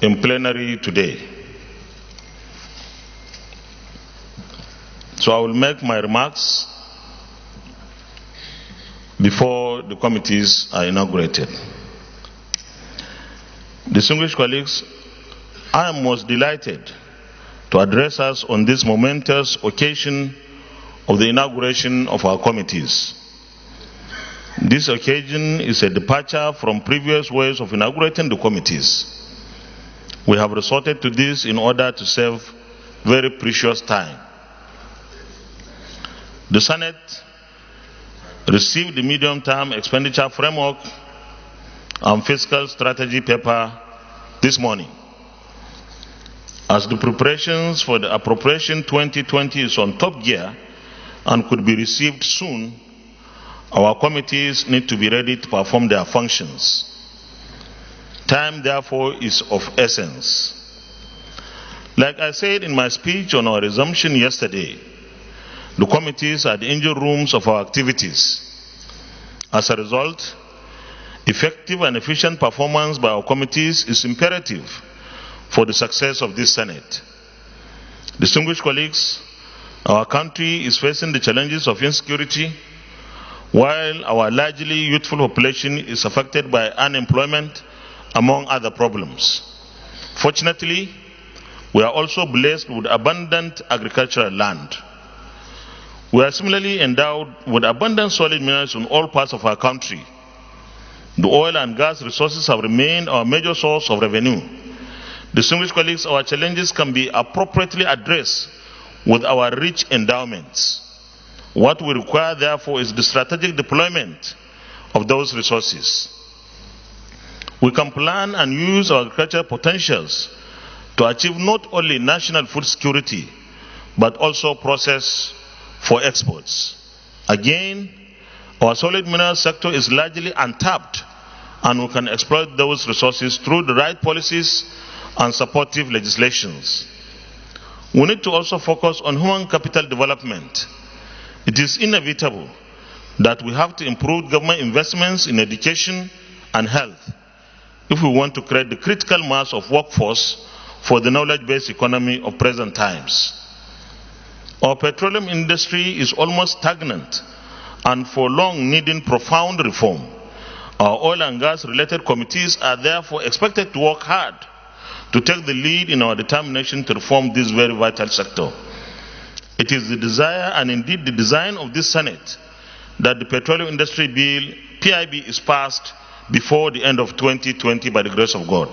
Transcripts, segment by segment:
in plenary today. So I will make my remarks before the committees are inaugurated. Distinguished colleagues, I am most delighted to address us on this momentous occasion of the inauguration of our committees. This occasion is a departure from previous ways of inaugurating the committees. We have resorted to this in order to save very precious time. The Senate received the medium-term expenditure framework and fiscal strategy paper this morning. As the preparations for the appropriation 2020 is on top gear and could be received soon, our committees need to be ready to perform their functions. Time, therefore, is of essence. Like I said in my speech on our resumption yesterday, the committees are the engine rooms of our activities. As a result, effective and efficient performance by our committees is imperative for the success of this Senate. Distinguished colleagues, our country is facing the challenges of insecurity, while our largely youthful population is affected by unemployment, among other problems. Fortunately, we are also blessed with abundant agricultural land. We are similarly endowed with abundant solid minerals in all parts of our country. The oil and gas resources have remained our major source of revenue. Distinguished colleagues, our challenges can be appropriately addressed with our rich endowments. What we require, therefore, is the strategic deployment of those resources. We can plan and use our agricultural potentials to achieve not only national food security, but also process for exports. Again, our solid mineral sector is largely untapped, and we can exploit those resources through the right policies and supportive legislations. We need to also focus on human capital development. It is inevitable that we have to improve government investments in education and health if we want to create the critical mass of workforce for the knowledge-based economy of present times. Our petroleum industry is almost stagnant and for long needing profound reform. Our oil and gas related committees are therefore expected to work hard to take the lead in our determination to reform this very vital sector. It is the desire and indeed the design of this Senate that the Petroleum Industry Bill, PIB, is passed before the end of 2020 by the grace of God.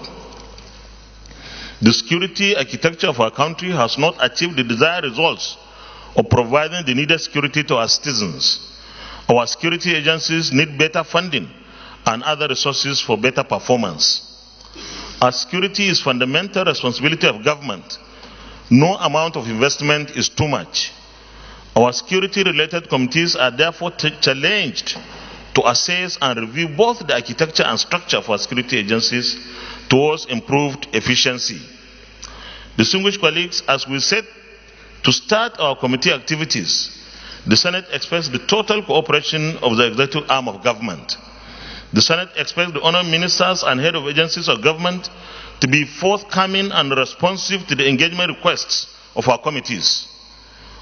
The security architecture of our country has not achieved the desired results of providing the needed security to our citizens. Our security agencies need better funding and other resources for better performance. As security is fundamental responsibility of government, no amount of investment is too much. Our security-related committees are therefore challenged to assess and review both the architecture and structure of our security agencies towards improved efficiency. Distinguished colleagues, as we said to start our committee activities, the Senate expects the total cooperation of the executive arm of government. The Senate expects the honored ministers and head of agencies of government to be forthcoming and responsive to the engagement requests of our committees.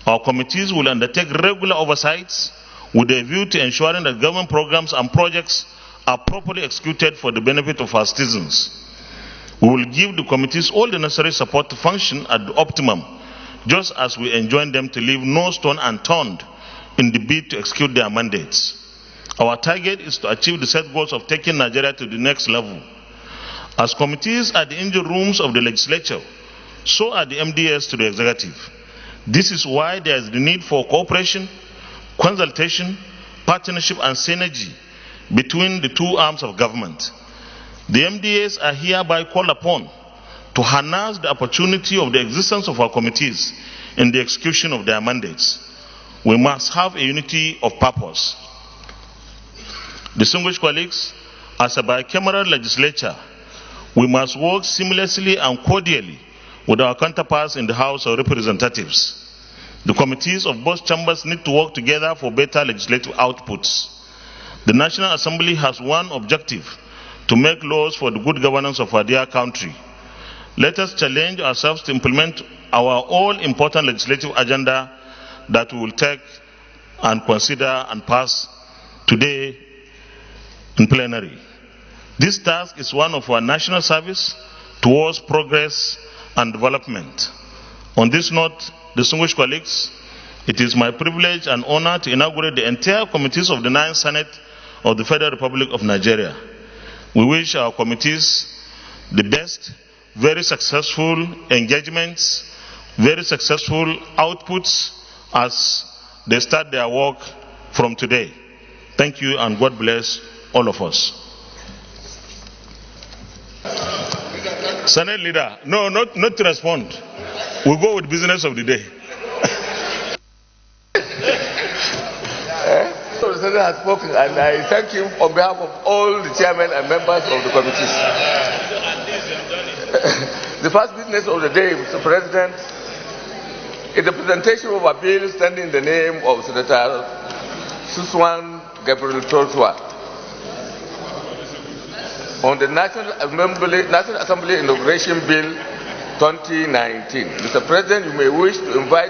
Our committees will undertake regular oversights with a view to ensuring that government programs and projects are properly executed for the benefit of our citizens. We will give the committees all the necessary support to function at the optimum, just as we enjoin them to leave no stone unturned in the bid to execute their mandates. Our target is to achieve the set goals of taking Nigeria to the next level. As committees are the engine rooms of the legislature, so are the MDS to the executive. This is why there is the need for cooperation, consultation, partnership, and synergy between the two arms of government. The MDAs are hereby called upon to harness the opportunity of the existence of our committees in the execution of their mandates. We must have a unity of purpose. Distinguished colleagues, as a bicameral legislature, we must work seamlessly and cordially with our counterparts in the House of Representatives. The committees of both chambers need to work together for better legislative outputs. The National Assembly has one objective: to make laws for the good governance of our dear country. let us challenge ourselves to implement our all-important legislative agenda that we will take and consider and pass today in plenary. This task is one of our national service towards progress and development. On this note, distinguished colleagues, it is my privilege and honor to inaugurate the entire committees of the 9th Senate of the Federal Republic of Nigeria. We wish our committees the best, very successful engagements, very successful outputs as they start their work from today. Thank you and God bless all of us. Senate leader, no, not to respond. We'll go with business of the day. The Senate has spoken, and I thank him on behalf of all the chairmen and members of the committees. The first business of the day, Mr. President, is the presentation of a bill standing in the name of Senator Suswan Gabriel Torswa on the National Assembly Inauguration Bill 2019. Mr. President, you may wish to invite